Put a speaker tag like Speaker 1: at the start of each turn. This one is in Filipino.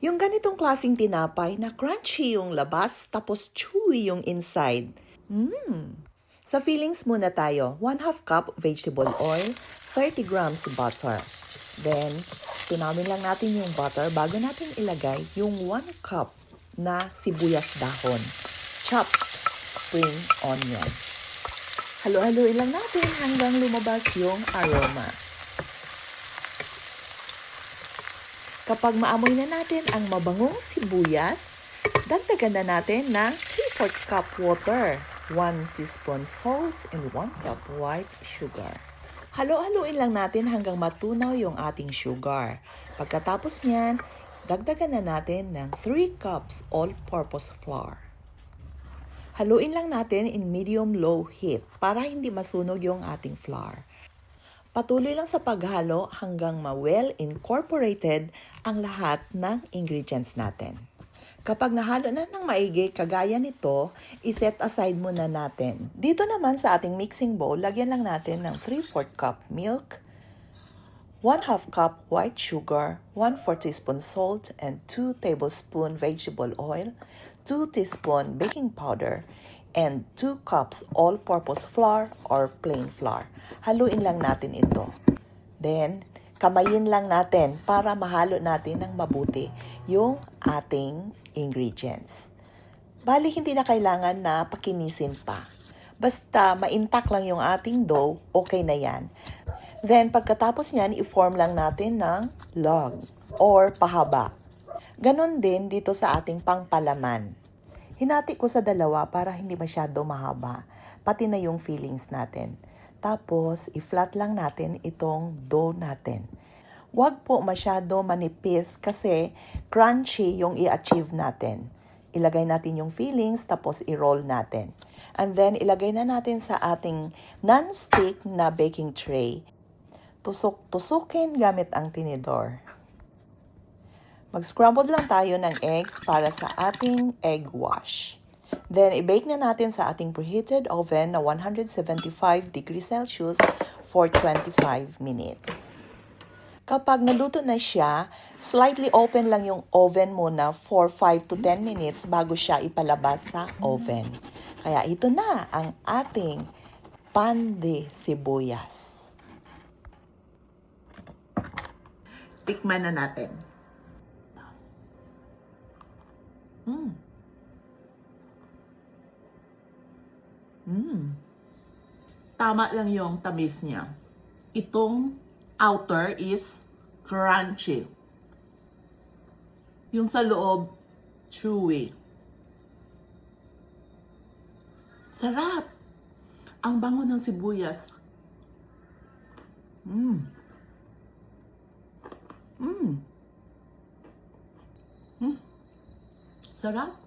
Speaker 1: Yung ganitong klaseng tinapay na crunchy yung labas tapos chewy yung inside. Sa fillings muna tayo, 1/2 cup vegetable oil, 30 grams butter. Then, tunawin lang natin yung butter bago natin ilagay yung 1 cup na sibuyas dahon, chopped spring onion. Halo-haloin lang natin hanggang lumabas yung aroma. Kapag maamoy na natin ang mabangong sibuyas, dagdagan na natin ng 3/4 cup water, 1 teaspoon salt, and 1 cup white sugar. Halo-haluin lang natin hanggang matunaw yung ating sugar. Pagkatapos niyan, dagdagan na natin ng 3 cups all-purpose flour. Haluin lang natin in medium-low heat para hindi masunog yung ating flour. Patuloy lang sa paghalo hanggang ma-well incorporated ang lahat ng ingredients natin. Kapag nahalo na ng maigi, kagaya nito, iset aside muna natin. Dito naman sa ating mixing bowl, lagyan lang natin ng 3/4 cup milk, 1/2 cup white sugar, 1/4 teaspoon salt, and 2 tablespoon vegetable oil, 2 teaspoon baking powder, and 2 cups all-purpose flour or plain flour. Haluin lang natin ito. Then, kamayin lang natin para mahalo natin ng mabuti yung ating ingredients. Bali, hindi na kailangan na pakinisin pa. Basta ma-intact lang yung ating dough, okay na yan. Then, pagkatapos niyan, i-form lang natin ng log or pahaba. Ganon din dito sa ating pangpalaman. Hinati ko sa dalawa para hindi masyado mahaba, pati na yung fillings natin. Tapos, i-flat lang natin itong dough natin. Huwag po masyado manipis kasi crunchy yung i-achieve natin. Ilagay natin yung fillings tapos i-roll natin. And then, ilagay na natin sa ating non-stick na baking tray. Tusok-tusukin gamit ang tinidor. Mag-scramble lang tayo ng eggs para sa ating egg wash. Then, i-bake na natin sa ating preheated oven na 175 degrees Celsius for 25 minutes. Kapag naluto na siya, slightly open lang yung oven muna for 5 to 10 minutes bago siya ipalabas sa oven. Kaya ito na ang ating pan de sibuyas. Tikman na natin. Tama lang yung tamis niya. Itong outer is crunchy. Yung sa loob, chewy. Sarap! Ang bango ng sibuyas. Sarap!